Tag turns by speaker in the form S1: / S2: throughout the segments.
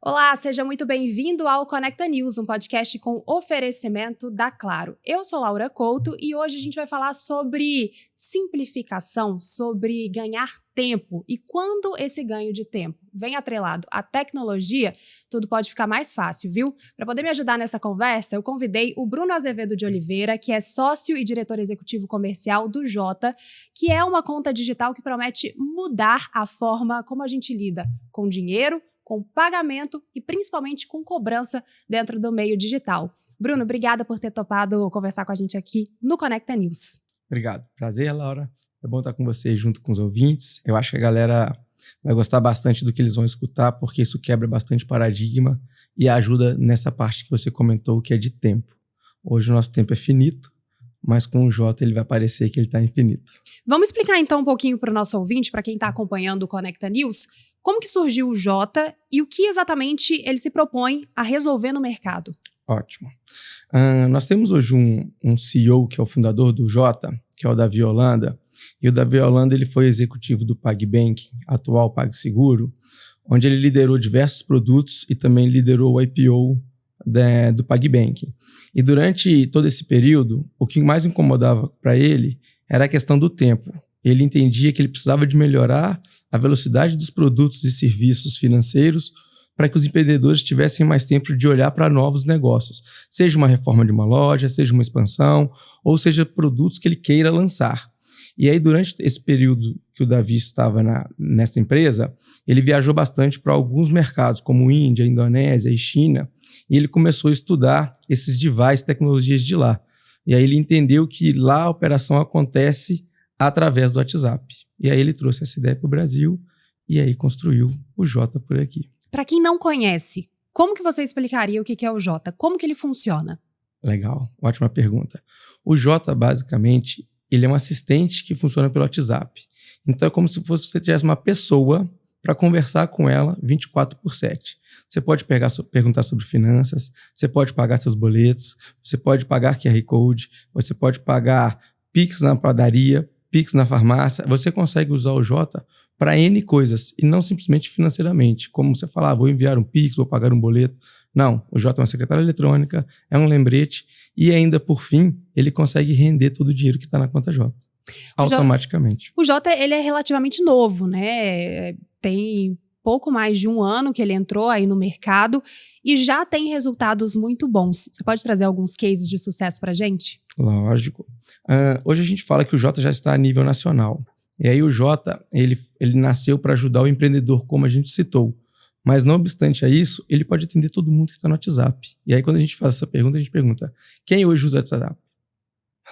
S1: Olá, seja muito bem-vindo ao Conecta News, um podcast com oferecimento da Claro. Eu sou Laura Couto e hoje a gente vai falar sobre simplificação, sobre ganhar tempo. E quando esse ganho de tempo vem atrelado à tecnologia, tudo pode ficar mais fácil, viu? Para poder me ajudar nessa conversa, eu convidei o Bruno Azevedo de Oliveira, que é sócio e diretor executivo comercial do Jota, que é uma conta digital que promete mudar a forma como a gente lida com dinheiro, com pagamento e principalmente com cobrança dentro do meio digital. Bruno, obrigada por ter topado conversar com a gente aqui no Conecta News.
S2: Obrigado. Prazer, Laura. É bom estar com você junto com os ouvintes. Eu acho que a galera vai gostar bastante do que eles vão escutar, porque isso quebra bastante paradigma e ajuda nessa parte que você comentou, que é de tempo. Hoje o nosso tempo é finito, mas com o Jota ele vai parecer que ele está infinito.
S1: Vamos explicar então um pouquinho para o nosso ouvinte, para quem está acompanhando o Conecta News, como que surgiu o Jota e o que exatamente ele se propõe a resolver no mercado.
S2: Ótimo. Nós temos hoje um CEO que é o fundador do Jota, que é o Davi Holanda, e o Davi Holanda ele foi executivo do PagBank, atual PagSeguro, onde ele liderou diversos produtos e também liderou o IPO do PagBank. E durante todo esse período, o que mais incomodava para ele era a questão do tempo. Ele entendia que ele precisava de melhorar a velocidade dos produtos e serviços financeiros para que os empreendedores tivessem mais tempo de olhar para novos negócios, seja uma reforma de uma loja, seja uma expansão, ou seja produtos que ele queira lançar. E aí, durante esse período que o Davi estava nessa empresa, ele viajou bastante para alguns mercados, como Índia, Indonésia e China, e ele começou a estudar esses devices, tecnologias de lá. E aí ele entendeu que lá a operação acontece através do WhatsApp. E aí ele trouxe essa ideia para o Brasil e aí construiu o Jota por aqui.
S1: Para quem não conhece, como que você explicaria o que é o Jota? Como que ele funciona?
S2: Legal, ótima pergunta. O Jota, basicamente, ele é um assistente que funciona pelo WhatsApp. Então é como se você tivesse uma pessoa para conversar com ela 24/7. Você pode perguntar sobre finanças, você pode pagar seus boletos, você pode pagar QR Code, você pode pagar Pix na padaria, Pix na farmácia. Você consegue usar o Jota para N coisas e não simplesmente financeiramente. Como você falar, vou enviar um Pix, vou pagar um boleto. Não, o Jota é uma secretária eletrônica, é um lembrete e ainda, por fim, ele consegue render todo o dinheiro que está na conta Jota. Automaticamente.
S1: O Jota, ele é relativamente novo, né? Tem pouco mais de um ano que ele entrou aí no mercado e já tem resultados muito bons. Você pode trazer alguns cases de sucesso pra gente?
S2: Lógico. Hoje a gente fala que o Jota já está a nível nacional. E aí o Jota, ele nasceu para ajudar o empreendedor, como a gente citou. Mas não obstante a isso, ele pode atender todo mundo que está no WhatsApp. E aí quando a gente faz essa pergunta, a gente pergunta, quem hoje usa o WhatsApp?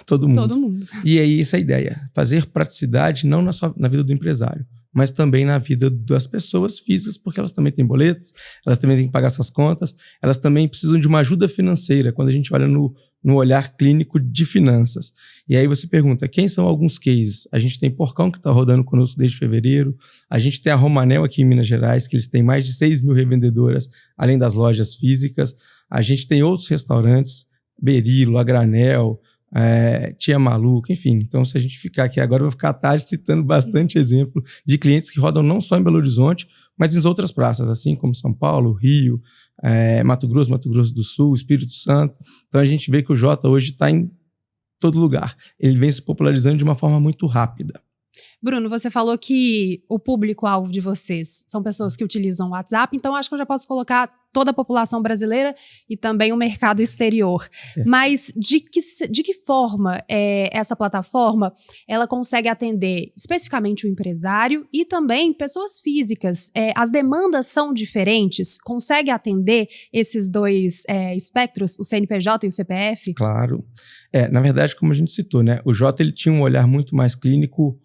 S2: Todo mundo.
S1: Todo mundo.
S2: E aí essa é a ideia, fazer praticidade não na vida do empresário, mas também na vida das pessoas físicas, porque elas também têm boletos, elas também têm que pagar suas contas, elas também precisam de uma ajuda financeira, quando a gente olha no olhar clínico de finanças. E aí você pergunta, quem são alguns cases? A gente tem Porcão, que está rodando conosco desde fevereiro, a gente tem a Romanel aqui em Minas Gerais, que eles têm mais de 6 mil revendedoras, além das lojas físicas, a gente tem outros restaurantes, Berilo, A Granel, Tia Maluca, enfim. Então, se a gente ficar aqui agora, eu vou ficar à tarde citando bastante exemplo de clientes que rodam não só em Belo Horizonte, mas em outras praças, assim como São Paulo, Rio, Mato Grosso do Sul, Espírito Santo. Então, a gente vê que o Jota hoje está em todo lugar. Ele vem se popularizando de uma forma muito rápida.
S1: Bruno, você falou que o público-alvo de vocês são pessoas que utilizam o WhatsApp, então acho que eu já posso colocar toda a população brasileira e também o mercado exterior. Mas de que forma essa plataforma ela consegue atender especificamente o empresário e também pessoas físicas? As demandas são diferentes? Consegue atender esses dois espectros, o CNPJ e o CPF?
S2: Claro. Na verdade, como a gente citou, né, o Jota ele tinha um olhar muito mais clínico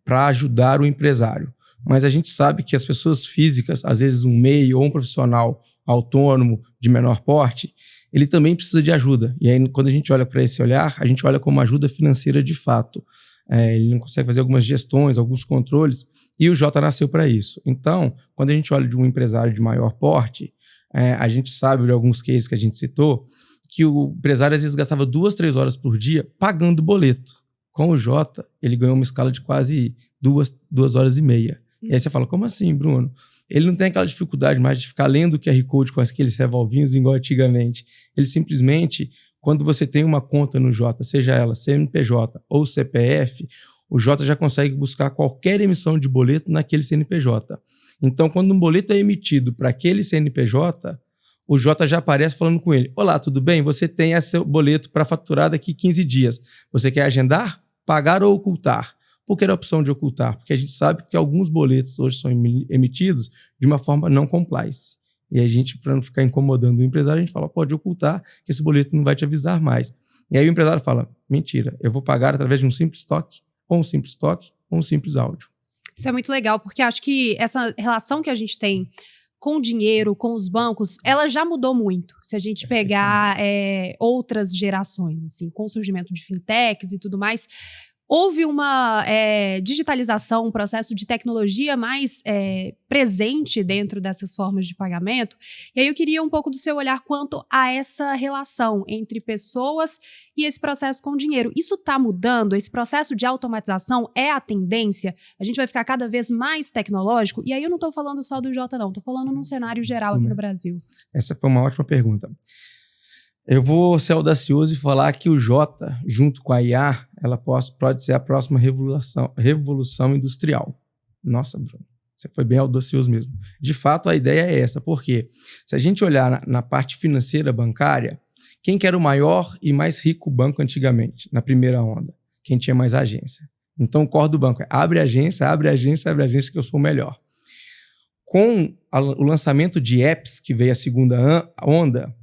S2: para ajudar o empresário. Mas a gente sabe que as pessoas físicas, às vezes um MEI ou um profissional autônomo de menor porte, ele também precisa de ajuda. E aí, quando a gente olha para esse olhar, a gente olha como ajuda financeira de fato. Ele não consegue fazer algumas gestões, alguns controles, e o Jota nasceu para isso. Então, quando a gente olha de um empresário de maior porte, a gente sabe de alguns cases que a gente citou, que o empresário às vezes gastava 2, 3 horas por dia pagando boleto. Com o Jota, ele ganhou uma escala de quase 2 horas e meia. E aí você fala, como assim, Bruno? Ele não tem aquela dificuldade mais de ficar lendo o QR Code com aqueles revolvinhos igual antigamente. Ele simplesmente, quando você tem uma conta no Jota, seja ela CNPJ ou CPF, o Jota já consegue buscar qualquer emissão de boleto naquele CNPJ. Então, quando um boleto é emitido para aquele CNPJ, o Jota já aparece falando com ele. Olá, tudo bem? Você tem esse boleto para faturar daqui 15 dias. Você quer agendar, pagar ou ocultar? Por que a opção de ocultar? Porque a gente sabe que alguns boletos hoje são emitidos de uma forma não compliance. E a gente, para não ficar incomodando o empresário, a gente fala, pode ocultar, que esse boleto não vai te avisar mais. E aí o empresário fala, mentira, eu vou pagar através de um simples toque, ou um simples toque, ou um simples áudio.
S1: Isso é muito legal, porque acho que essa relação que a gente tem com o dinheiro, com os bancos, ela já mudou muito. Se a gente pegar outras gerações, assim, com o surgimento de fintechs e tudo mais, houve uma digitalização, um processo de tecnologia mais presente dentro dessas formas de pagamento. E aí eu queria um pouco do seu olhar quanto a essa relação entre pessoas e esse processo com o dinheiro. Isso está mudando? Esse processo de automatização é a tendência? A gente vai ficar cada vez mais tecnológico? E aí eu não estou falando só do Jota, não. Estou falando num cenário geral aqui no Brasil.
S2: Essa foi uma ótima pergunta. Eu vou ser audacioso e falar que o Jota, junto com a IA, ela pode ser a próxima revolução industrial. Nossa, Bruno, você foi bem audacioso mesmo. De fato, a ideia é essa, porque se a gente olhar na parte financeira bancária, quem que era o maior e mais rico banco antigamente, na primeira onda? Quem tinha mais agência. Então, o core do banco é abre agência, que eu sou o melhor. Com o lançamento de apps, que veio a segunda onda,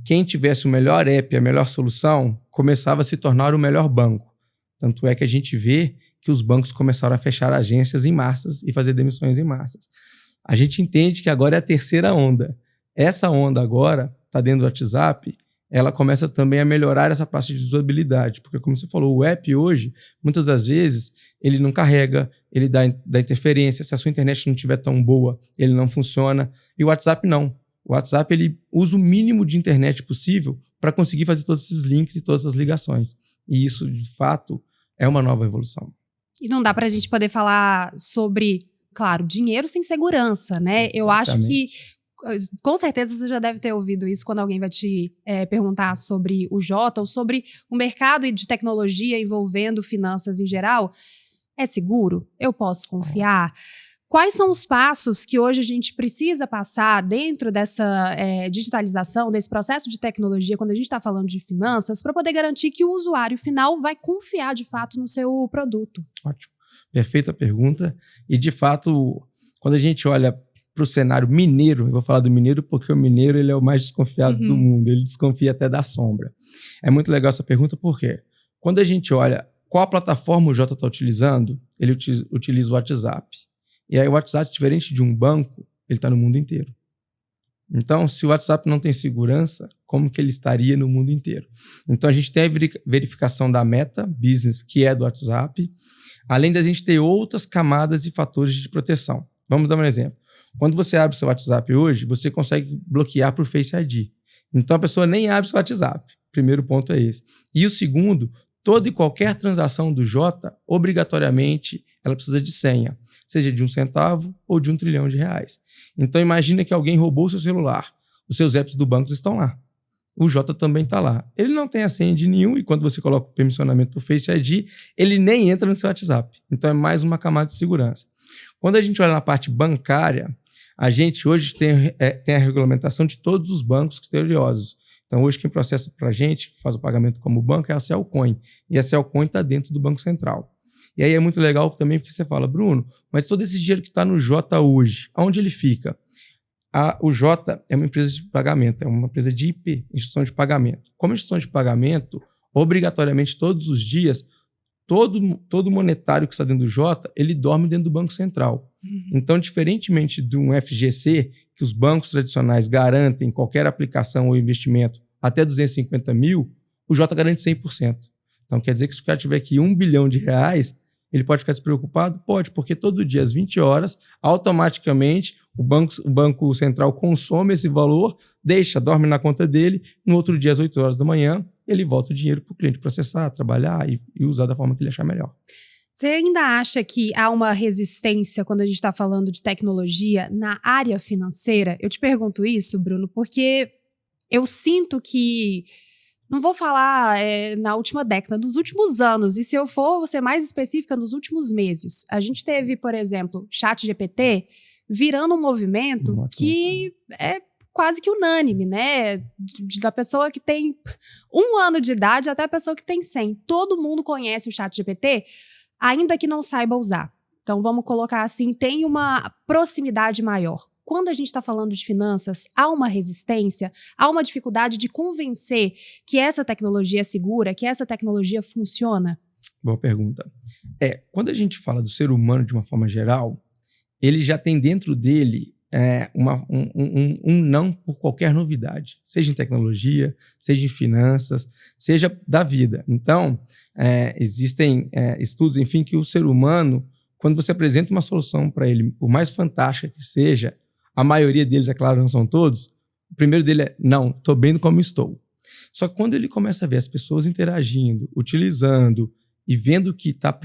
S2: quem tivesse o melhor app, a melhor solução, começava a se tornar o melhor banco. Tanto é que a gente vê que os bancos começaram a fechar agências em massas e fazer demissões em massas. A gente entende que agora é a terceira onda. Essa onda agora, está dentro do WhatsApp, ela começa também a melhorar essa parte de usabilidade. Porque, como você falou, o app hoje, muitas das vezes, ele não carrega, ele dá interferência. Se a sua internet não estiver tão boa, ele não funciona. E o WhatsApp não. O WhatsApp ele usa o mínimo de internet possível para conseguir fazer todos esses links e todas essas ligações. E isso, de fato, é uma nova evolução.
S1: E não dá para a gente poder falar sobre, claro, dinheiro sem segurança, né? Eu acho que, com certeza, você já deve ter ouvido isso quando alguém vai te perguntar sobre o Jota ou sobre o mercado de tecnologia envolvendo finanças em geral. É seguro? Eu posso confiar? Quais são os passos que hoje a gente precisa passar dentro dessa digitalização, desse processo de tecnologia, quando a gente está falando de finanças, para poder garantir que o usuário final vai confiar de fato no seu produto?
S2: Ótimo. Perfeita pergunta. E, de fato, quando a gente olha para o cenário mineiro, eu vou falar do mineiro porque o mineiro ele é o mais desconfiado do mundo, ele desconfia até da sombra. É muito legal essa pergunta porque quando a gente olha qual a plataforma o Jota está utilizando, ele utiliza o WhatsApp. E aí o WhatsApp, diferente de um banco, ele está no mundo inteiro. Então, se o WhatsApp não tem segurança, como que ele estaria no mundo inteiro? Então, a gente tem a verificação da meta business, que é do WhatsApp, além de a gente ter outras camadas e fatores de proteção. Vamos dar um exemplo. Quando você abre o seu WhatsApp hoje, você consegue bloquear por Face ID. Então, a pessoa nem abre o seu WhatsApp. Primeiro ponto é esse. E o segundo, toda e qualquer transação do Jota, obrigatoriamente, ela precisa de senha. Seja de 1 centavo ou de 1 trilhão de reais. Então, imagina que alguém roubou o seu celular. Os seus apps do banco estão lá. O Jota também está lá. Ele não tem a senha de nenhum e quando você coloca o permissionamento para o Face ID, ele nem entra no seu WhatsApp. Então, é mais uma camada de segurança. Quando a gente olha na parte bancária, a gente hoje tem a regulamentação de todos os bancos criteriosos. Então, hoje quem processa para a gente, que faz o pagamento como banco, é a Celcoin. E a Celcoin está dentro do Banco Central. E aí é muito legal também porque você fala, Bruno, mas todo esse dinheiro que está no Jota hoje, aonde ele fica? O Jota é uma empresa de pagamento, é uma empresa de IP, instituição de pagamento. Como instituição de pagamento, obrigatoriamente todos os dias, todo monetário que está dentro do Jota, ele dorme dentro do Banco Central. Então, diferentemente de um FGC, que os bancos tradicionais garantem qualquer aplicação ou investimento até 250 mil, o Jota garante 100%. Então, quer dizer que se o cara tiver aqui R$1 bilhão, ele pode ficar despreocupado? Pode, porque todo dia, às 20 horas, automaticamente, o Banco Central consome esse valor, dorme na conta dele, no outro dia, às 8 horas da manhã, ele volta o dinheiro para o cliente processar, trabalhar e usar da forma que ele achar melhor.
S1: Você ainda acha que há uma resistência quando a gente está falando de tecnologia na área financeira? Eu te pergunto isso, Bruno, porque eu sinto que, não vou falar na última década, nos últimos anos, e se eu for ser mais específica, nos últimos meses, a gente teve, por exemplo, ChatGPT virando um movimento que é quase que unânime, né? Da pessoa que tem 1 ano de idade até a pessoa que tem 100. Todo mundo conhece o ChatGPT, ainda que não saiba usar. Então, vamos colocar assim, tem uma proximidade maior. Quando a gente está falando de finanças, há uma resistência, há uma dificuldade de convencer que essa tecnologia é segura, que essa tecnologia funciona?
S2: Boa pergunta. Quando a gente fala do ser humano de uma forma geral, ele já tem dentro dele um não por qualquer novidade, seja em tecnologia, seja em finanças, seja da vida. Então, existem estudos, enfim, que o ser humano, quando você apresenta uma solução para ele, por mais fantástica que seja, a maioria deles, é claro, não são todos, o primeiro dele é, não, estou bem como estou. Só que quando ele começa a ver as pessoas interagindo, utilizando e vendo que está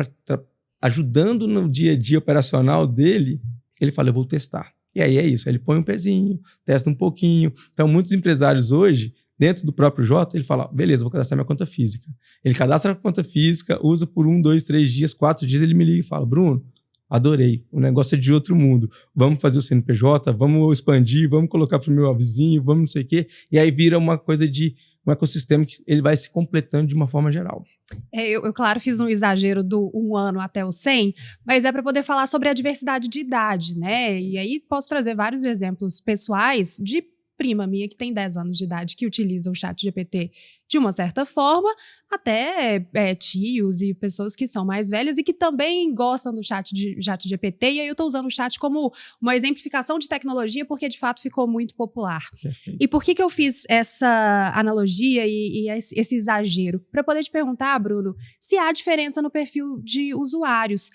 S2: ajudando no dia a dia operacional dele, ele fala, eu vou testar. E aí é isso, ele põe um pezinho, testa um pouquinho. Então, muitos empresários hoje, dentro do próprio Jota, ele fala, beleza, vou cadastrar minha conta física. Ele cadastra a conta física, usa por 1, 2, 3 dias, 4 dias, ele me liga e fala, Bruno, adorei, o negócio é de outro mundo. Vamos fazer o CNPJ, vamos expandir, vamos colocar para o meu vizinho, vamos não sei o quê. E aí vira uma coisa de um ecossistema que ele vai se completando de uma forma geral.
S1: Eu, claro, fiz um exagero do 1 ano até o 100, mas é para poder falar sobre a diversidade de idade, né? E aí posso trazer vários exemplos pessoais de prima minha que tem 10 anos de idade que utiliza o ChatGPT de uma certa forma, até tios e pessoas que são mais velhas e que também gostam do ChatGPT. E aí eu estou usando o chat como uma exemplificação de tecnologia porque de fato ficou muito popular.
S2: Perfeito.
S1: E por que eu fiz essa analogia e esse exagero? Para poder te perguntar, Bruno, se há diferença no perfil de usuários.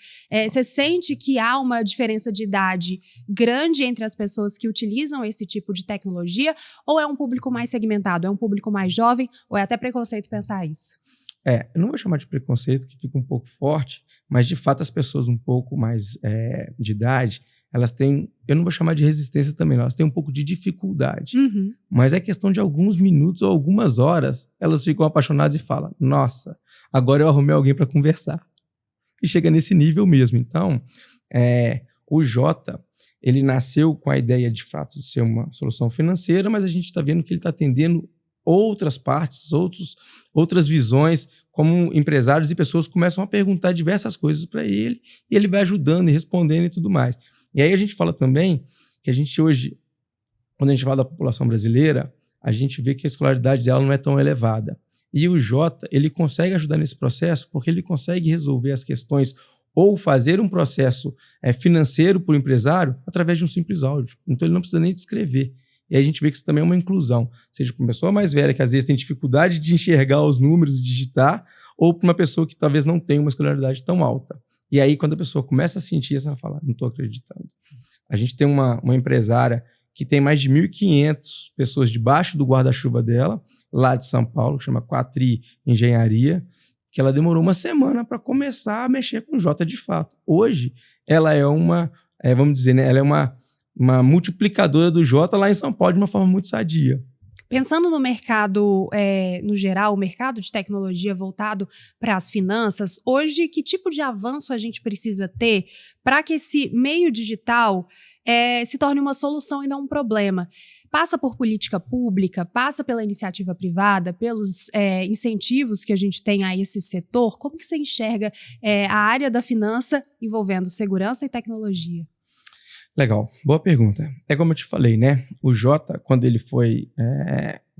S1: Você sente que há uma diferença de idade grande entre as pessoas que utilizam esse tipo de tecnologia ou é um público mais segmentado? É um público mais jovem ou é até preconceito pensar isso?
S2: Eu não vou chamar de preconceito, que fica um pouco forte, mas de fato as pessoas um pouco mais de idade, elas têm, eu não vou chamar de resistência também, não, elas têm um pouco de dificuldade.
S1: Uhum.
S2: Mas é questão de alguns minutos ou algumas horas, elas ficam apaixonadas e falam, nossa, agora eu arrumei alguém para conversar. E chega nesse nível mesmo. Então, o Jota, ele nasceu com a ideia de fato de ser uma solução financeira, mas a gente está vendo que ele está atendendo outras partes, outras visões, como empresários e pessoas começam a perguntar diversas coisas para ele e ele vai ajudando e respondendo e tudo mais. E aí a gente fala também que a gente hoje, quando a gente fala da população brasileira, a gente vê que a escolaridade dela não é tão elevada. E o Jota, ele consegue ajudar nesse processo porque ele consegue resolver as questões ou fazer um processo financeiro para o empresário através de um simples áudio. Então ele não precisa nem descrever. E aí a gente vê que isso também é uma inclusão, seja para uma pessoa mais velha que às vezes tem dificuldade de enxergar os números e digitar, ou para uma pessoa que talvez não tenha uma escolaridade tão alta. E aí quando a pessoa começa a sentir isso, ela fala, não estou acreditando. A gente tem uma empresária que tem mais de 1.500 pessoas debaixo do guarda-chuva dela, lá de São Paulo, que chama Quatri Engenharia, que ela demorou 1 semana para começar a mexer com o Jota de fato. Hoje, ela é vamos dizer, né, ela é uma multiplicadora do Jota lá em São Paulo de uma forma muito sadia.
S1: Pensando no mercado, no geral, o mercado de tecnologia voltado para as finanças, hoje, que tipo de avanço a gente precisa ter para que esse meio digital se torne uma solução e não um problema? Passa por política pública, passa pela iniciativa privada, pelos incentivos que a gente tem a esse setor? Como que você enxerga a área da finança envolvendo segurança e tecnologia?
S2: Legal, boa pergunta. É como eu te falei, né? O Jota, quando ele foi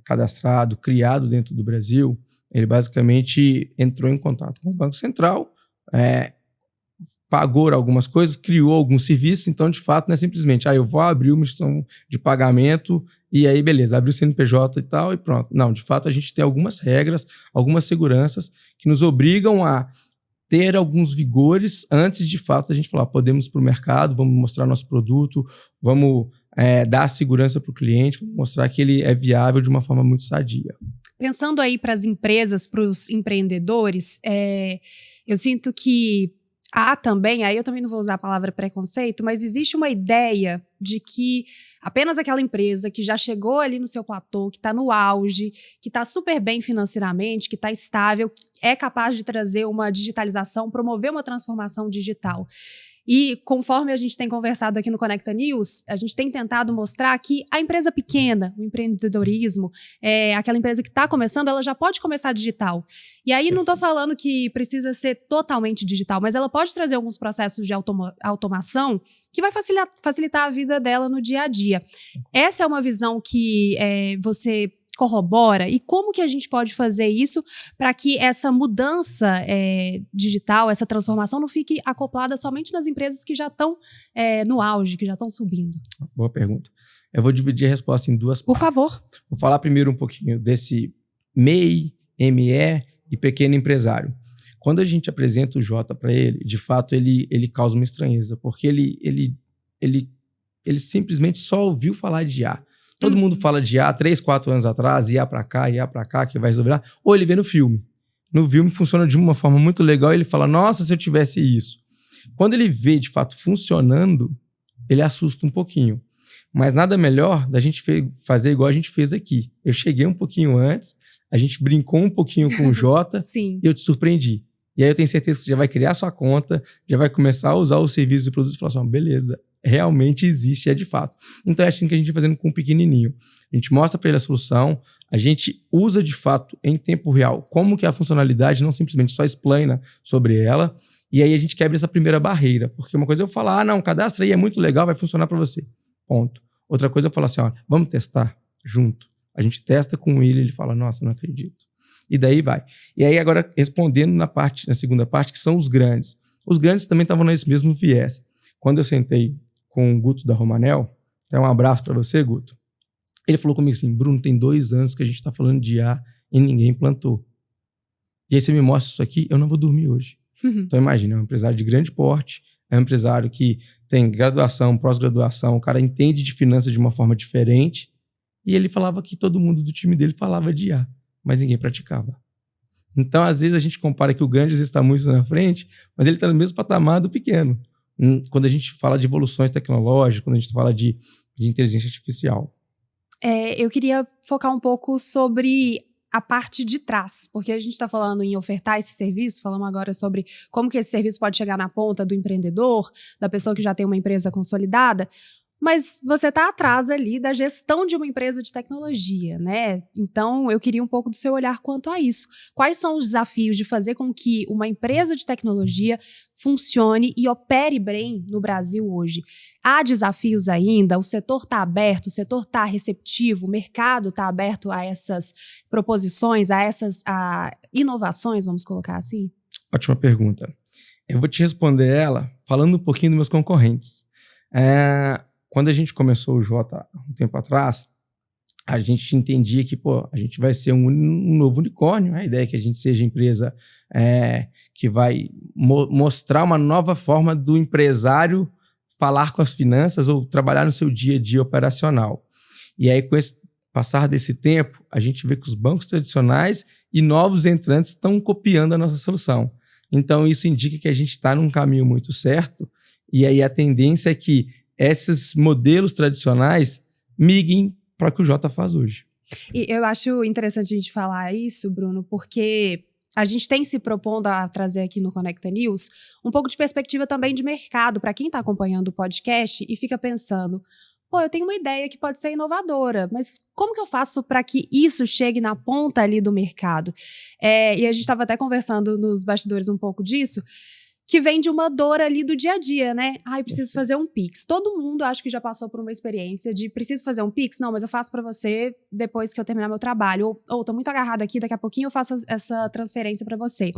S2: cadastrado, criado dentro do Brasil, ele basicamente entrou em contato com o Banco Central, pagou algumas coisas, criou alguns serviços, então, de fato, não é simplesmente, eu vou abrir uma instituição de pagamento e aí, beleza, abrir o CNPJ e tal e pronto. Não, de fato, a gente tem algumas regras, algumas seguranças que nos obrigam a ter alguns vigores antes de fato a gente falar, podemos ir para o mercado, vamos mostrar nosso produto, vamos dar segurança para o cliente, vamos mostrar que ele é viável de uma forma muito sadia.
S1: Pensando aí para as empresas, para os empreendedores, eu sinto que há também, aí eu também não vou usar a palavra preconceito, mas existe uma ideia de que apenas aquela empresa que já chegou ali no seu platô, que está no auge, que está super bem financeiramente, que está estável, que é capaz de trazer uma digitalização, promover uma transformação digital. E conforme a gente tem conversado aqui no Conecta News, a gente tem tentado mostrar que a empresa pequena, o empreendedorismo, aquela empresa que está começando, ela já pode começar digital. E aí não estou falando que precisa ser totalmente digital, mas ela pode trazer alguns processos de automação que vai facilitar a vida dela no dia a dia. Essa é uma visão que você corrobora, e como que a gente pode fazer isso para que essa mudança digital, essa transformação não fique acoplada somente nas empresas que já estão no auge, que já estão subindo?
S2: Boa pergunta. Eu vou dividir a resposta em duas partes.
S1: Por favor.
S2: Vou falar primeiro um pouquinho desse MEI, ME e pequeno empresário. Quando a gente apresenta o Jota para ele, de fato ele causa uma estranheza, porque ele simplesmente só ouviu falar de IA. Todo mundo fala de IA 3, 4 anos atrás, IA pra cá, que vai resolver lá. Ou ele vê no filme. No filme funciona de uma forma muito legal e ele fala, nossa, se eu tivesse isso. Quando ele vê, de fato, funcionando, ele assusta um pouquinho. Mas nada melhor da gente fazer igual a gente fez aqui. Eu cheguei um pouquinho antes, a gente brincou um pouquinho com o Jota
S1: Sim.
S2: E eu te surpreendi. E aí eu tenho certeza que você já vai criar sua conta, já vai começar a usar os serviços e produtos e falar assim, beleza, realmente existe, é de fato. Então é assim que a gente vai fazendo com o pequenininho. A gente mostra para ele a solução, a gente usa de fato em tempo real como que é a funcionalidade, não simplesmente só explana sobre ela, e aí a gente quebra essa primeira barreira, porque uma coisa é eu falar, não, cadastra aí, é muito legal, vai funcionar para você. Ponto. Outra coisa é eu falar assim, ó, vamos testar junto. A gente testa com ele fala, nossa, não acredito. E daí vai. E aí agora respondendo na segunda parte, que são os grandes. Os grandes também estavam nesse mesmo viés. Quando eu sentei com o Guto da Romanel, um abraço para você, Guto, ele falou comigo assim, Bruno, tem 2 anos que a gente está falando de IA e ninguém implantou. E aí você me mostra isso aqui, eu não vou dormir hoje. Então imagina, é um empresário de grande porte, é um empresário que tem graduação, pós-graduação, o cara entende de finanças de uma forma diferente, e ele falava que todo mundo do time dele falava de IA, mas ninguém praticava. Então, às vezes, a gente compara que o grande às vezes está muito na frente, mas ele está no mesmo patamar do pequeno. Quando a gente fala de evoluções tecnológicas, quando a gente fala de inteligência artificial.
S1: Eu queria focar um pouco sobre a parte de trás, porque a gente está falando em ofertar esse serviço, falamos agora sobre como que esse serviço pode chegar na ponta do empreendedor, da pessoa que já tem uma empresa consolidada, mas você está atrás ali da gestão de uma empresa de tecnologia, né? Então, eu queria um pouco do seu olhar quanto a isso. Quais são os desafios de fazer com que uma empresa de tecnologia funcione e opere bem no Brasil hoje? Há desafios ainda? O setor está aberto? O setor está receptivo? O mercado está aberto a essas proposições, a essas inovações, vamos colocar assim?
S2: Ótima pergunta. Eu vou te responder ela falando um pouquinho dos meus concorrentes. Quando a gente começou o Jota um tempo atrás, a gente entendia que a gente vai ser um novo unicórnio. A ideia é que a gente seja empresa que vai mostrar uma nova forma do empresário falar com as finanças ou trabalhar no seu dia a dia operacional. E aí, com esse passar desse tempo, a gente vê que os bancos tradicionais e novos entrantes estão copiando a nossa solução. Então, isso indica que a gente está num caminho muito certo, e aí a tendência é que esses modelos tradicionais migrem para o que o Jota faz hoje.
S1: E eu acho interessante a gente falar isso, Bruno, porque a gente tem se propondo a trazer aqui no Conecta News um pouco de perspectiva também de mercado, para quem está acompanhando o podcast e fica pensando, eu tenho uma ideia que pode ser inovadora, mas como que eu faço para que isso chegue na ponta ali do mercado? E a gente estava até conversando nos bastidores um pouco disso, que vem de uma dor ali do dia a dia, né? Preciso fazer um Pix. Todo mundo acho que já passou por uma experiência de preciso fazer um Pix? Não, mas eu faço para você depois que eu terminar meu trabalho. Ou tô muito agarrado aqui, daqui a pouquinho eu faço essa transferência para você.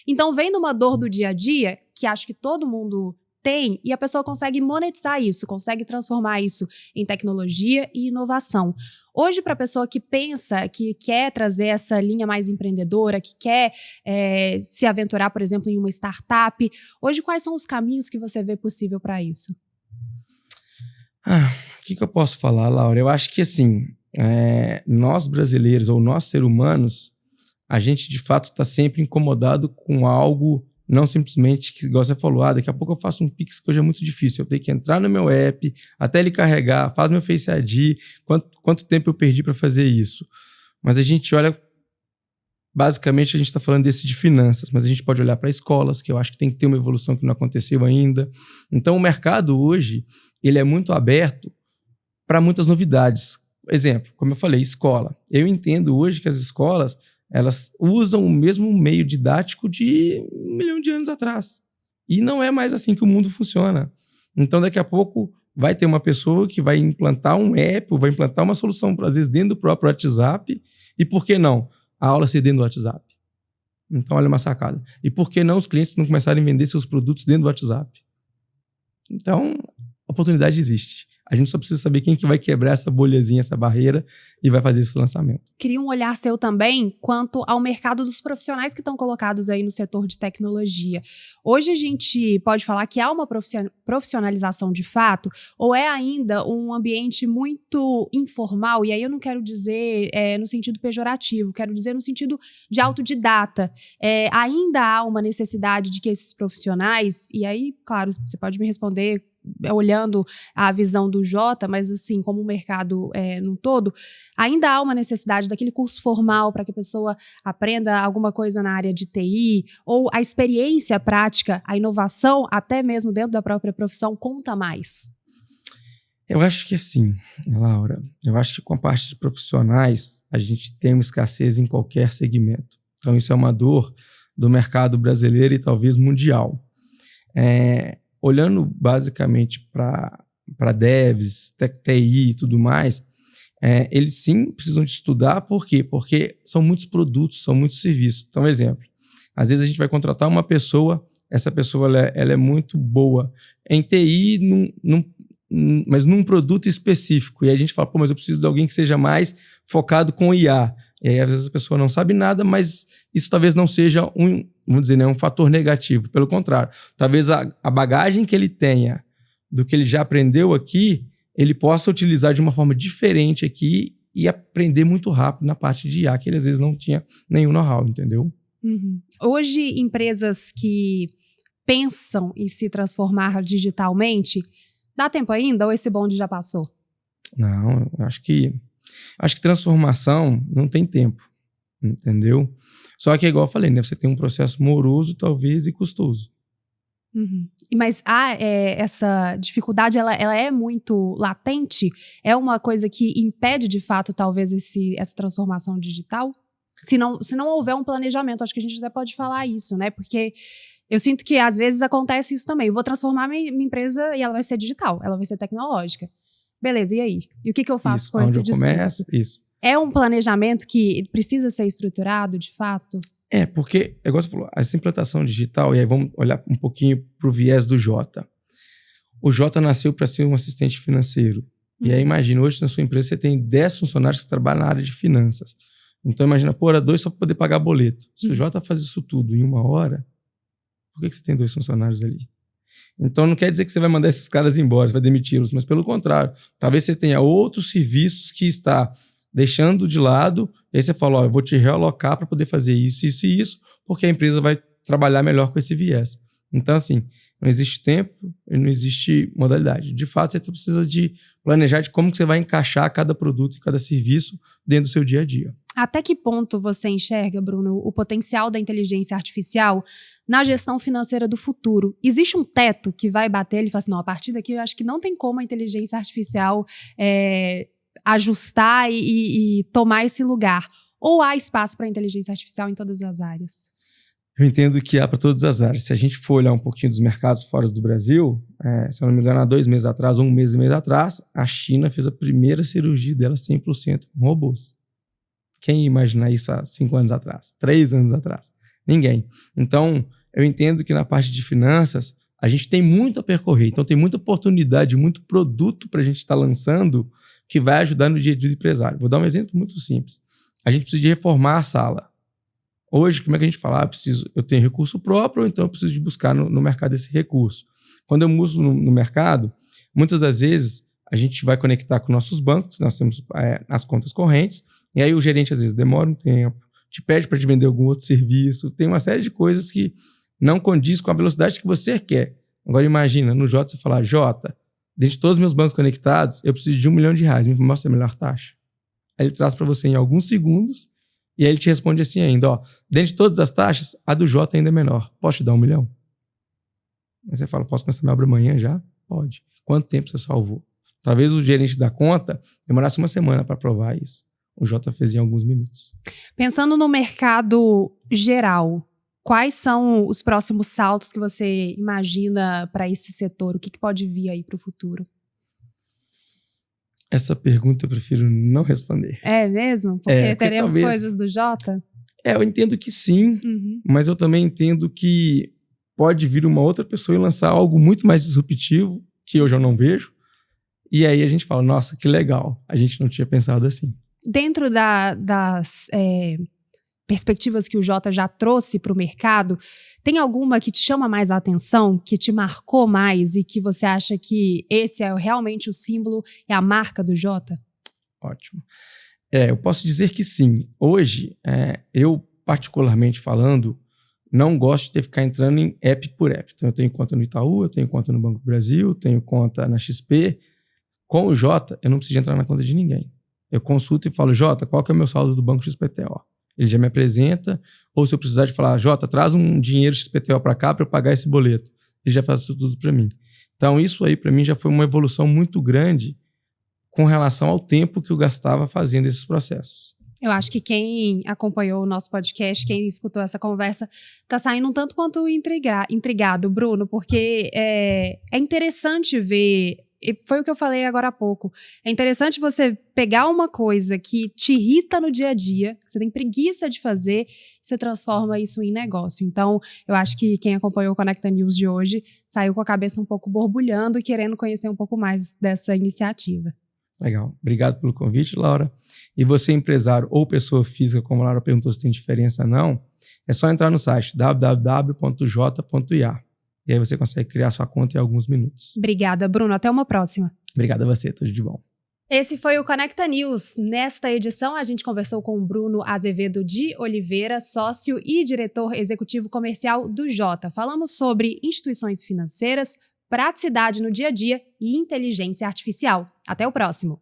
S1: Então, vem de uma dor do dia a dia, que acho que todo mundo tem, e a pessoa consegue monetizar isso, consegue transformar isso em tecnologia e inovação. Hoje, para a pessoa que pensa, que quer trazer essa linha mais empreendedora, que quer se aventurar, por exemplo, em uma startup, hoje quais são os caminhos que você vê possível para isso?
S2: O que eu posso falar, Laura? Eu acho que, assim, nós brasileiros ou nós seres humanos, a gente de fato está sempre incomodado com algo, não simplesmente, que igual você falou, daqui a pouco eu faço um Pix que hoje é muito difícil, eu tenho que entrar no meu app, até ele carregar, faz meu Face ID, quanto tempo eu perdi para fazer isso? Mas a gente olha, basicamente a gente está falando desse de finanças, mas a gente pode olhar para escolas, que eu acho que tem que ter uma evolução que não aconteceu ainda. Então o mercado hoje, ele é muito aberto para muitas novidades. Exemplo, como eu falei, escola. Eu entendo hoje que as escolas, elas usam o mesmo meio didático de 1 milhão de anos atrás. E não é mais assim que o mundo funciona. Então, daqui a pouco, vai ter uma pessoa que vai implantar um app, ou vai implantar uma solução, às vezes, dentro do próprio WhatsApp. E por que não? A aula ser dentro do WhatsApp. Então, olha uma sacada. E por que não os clientes não começarem a vender seus produtos dentro do WhatsApp? Então, a oportunidade existe. A gente só precisa saber quem que vai quebrar essa bolhazinha, essa barreira e vai fazer esse lançamento.
S1: Queria um olhar seu também quanto ao mercado dos profissionais que estão colocados aí no setor de tecnologia. Hoje a gente pode falar que há uma profissionalização de fato ou é ainda um ambiente muito informal? E aí eu não quero dizer no sentido pejorativo, quero dizer no sentido de autodidata. Ainda há uma necessidade de que esses profissionais, e aí, claro, você pode me responder olhando a visão do Jota, mas assim, como o mercado no todo, ainda há uma necessidade daquele curso formal para que a pessoa aprenda alguma coisa na área de TI, ou a experiência prática, a inovação, até mesmo dentro da própria profissão, conta mais?
S2: Eu acho que assim, Laura, eu acho que com a parte de profissionais, a gente tem uma escassez em qualquer segmento. Então isso é uma dor do mercado brasileiro e talvez mundial. Olhando basicamente para devs, TI e tudo mais, eles sim precisam de estudar. Por quê? Porque são muitos produtos, são muitos serviços. Então, exemplo, às vezes a gente vai contratar uma pessoa, essa pessoa ela é muito boa em TI, mas num produto específico. E aí a gente fala, mas eu preciso de alguém que seja mais focado com IA. E aí às vezes a pessoa não sabe nada, mas isso talvez não seja vamos dizer, um fator negativo. Pelo contrário, talvez a bagagem que ele tenha do que ele já aprendeu aqui, ele possa utilizar de uma forma diferente aqui e aprender muito rápido na parte de IA, que ele às vezes não tinha nenhum know-how, entendeu?
S1: Uhum. Hoje, empresas que pensam em se transformar digitalmente, dá tempo ainda ou esse bonde já passou?
S2: Não, acho que transformação não tem tempo, entendeu? Só que, igual eu falei, né? Você tem um processo moroso, talvez, e custoso.
S1: Uhum. Mas essa dificuldade, ela é muito latente? É uma coisa que impede, de fato, talvez, essa transformação digital? Se não houver um planejamento, acho que a gente até pode falar isso, né? Porque eu sinto que, às vezes, acontece isso também. Eu vou transformar minha empresa e ela vai ser digital, ela vai ser tecnológica. Beleza, e aí? E o que eu faço com esse discurso?
S2: Começa, isso.
S1: É um planejamento que precisa ser estruturado, de fato?
S2: Porque, igual você falou, essa implantação digital, e aí vamos olhar um pouquinho para o viés do Jota. O Jota nasceu para ser um assistente financeiro. E aí imagina, hoje na sua empresa você tem 10 funcionários que trabalham na área de finanças. Então imagina, era 2 só para poder pagar boleto. Se o Jota faz isso tudo em 1 hora, por que você tem 2 funcionários ali? Então não quer dizer que você vai mandar esses caras embora, você vai demiti-los, mas pelo contrário, talvez você tenha outros serviços que está deixando de lado, e aí você fala, eu vou te realocar para poder fazer isso, isso e isso, porque a empresa vai trabalhar melhor com esse viés. Então, assim, não existe tempo e não existe modalidade. De fato, você precisa de planejar de como que você vai encaixar cada produto e cada serviço dentro do seu dia a dia.
S1: Até que ponto você enxerga, Bruno, o potencial da inteligência artificial na gestão financeira do futuro? Existe um teto que vai bater, ele fala assim, não, a partir daqui eu acho que não tem como a inteligência artificial ajustar e tomar esse lugar. Ou há espaço para a inteligência artificial em todas as áreas?
S2: Eu entendo que há para todas as áreas. Se a gente for olhar um pouquinho dos mercados fora do Brasil, se eu não me engano, há 2 meses atrás, ou 1 mês e meio atrás, a China fez a primeira cirurgia dela 100% com robôs. Quem ia imaginar isso há 5 anos atrás? 3 anos atrás? Ninguém. Então, eu entendo que na parte de finanças, a gente tem muito a percorrer. Então, tem muita oportunidade, muito produto para a gente estar lançando que vai ajudar no dia a dia do empresário. Vou dar um exemplo muito simples. A gente precisa de reformar a sala. Hoje, como é que a gente fala? Eu tenho recurso próprio, ou então eu preciso de buscar no mercado esse recurso. Quando eu uso no mercado, muitas das vezes a gente vai conectar com nossos bancos, nós temos as contas correntes, e aí o gerente às vezes demora um tempo, te pede para te vender algum outro serviço, tem uma série de coisas que não condiz com a velocidade que você quer. Agora imagina, no Jota você falar, Jota, dentro de todos os meus bancos conectados, eu preciso de R$1 milhão, me mostra a melhor taxa. Aí ele traz para você em alguns segundos, e aí ele te responde assim ainda, ó, dentro de todas as taxas, a do Jota ainda é menor. Posso te dar R$1 milhão? Aí você fala, posso começar minha obra amanhã já? Pode. Quanto tempo você salvou? Talvez o gerente da conta demorasse uma semana para aprovar isso. O Jota fez em alguns minutos.
S1: Pensando no mercado geral, quais são os próximos saltos que você imagina para esse setor? O que pode vir aí para o futuro?
S2: Essa pergunta eu prefiro não responder.
S1: É mesmo? Porque teremos
S2: talvez...
S1: coisas do Jota?
S2: Eu entendo que sim, mas eu também entendo que pode vir uma outra pessoa e lançar algo muito mais disruptivo, que eu já não vejo, e aí a gente fala, nossa, que legal, a gente não tinha pensado assim.
S1: Dentro das perspectivas que o Jota já trouxe para o mercado, tem alguma que te chama mais a atenção, que te marcou mais e que você acha que esse é realmente o símbolo e a marca do Jota?
S2: Ótimo. Eu posso dizer que sim. Hoje, eu particularmente falando, não gosto de ficar entrando em app por app. Então, eu tenho conta no Itaú, eu tenho conta no Banco do Brasil, tenho conta na XP. Com o Jota, eu não preciso entrar na conta de ninguém. Eu consulto e falo, Jota, qual que é o meu saldo do Banco XPTO? Ele já me apresenta. Ou se eu precisar de falar, Jota, traz um dinheiro XPTO para cá para eu pagar esse boleto. Ele já faz isso tudo para mim. Então, isso aí para mim já foi uma evolução muito grande com relação ao tempo que eu gastava fazendo esses processos.
S1: Eu acho que quem acompanhou o nosso podcast, quem escutou essa conversa, está saindo um tanto quanto intrigado, Bruno, porque é interessante ver, e foi o que eu falei agora há pouco, é interessante você pegar uma coisa que te irrita no dia a dia, que você tem preguiça de fazer, e você transforma isso em negócio. Então, eu acho que quem acompanhou o Conecta News de hoje saiu com a cabeça um pouco borbulhando e querendo conhecer um pouco mais dessa iniciativa.
S2: Legal. Obrigado pelo convite, Laura. E você, empresário ou pessoa física, como a Laura perguntou se tem diferença ou não, é só entrar no site www.j.ia. E aí você consegue criar sua conta em alguns minutos.
S1: Obrigada, Bruno. Até uma próxima.
S2: Obrigado a você. Tudo de bom.
S1: Esse foi o Conecta News. Nesta edição, a gente conversou com o Bruno Azevedo de Oliveira, sócio e diretor executivo comercial do Jota. Falamos sobre instituições financeiras, praticidade no dia a dia e inteligência artificial. Até o próximo!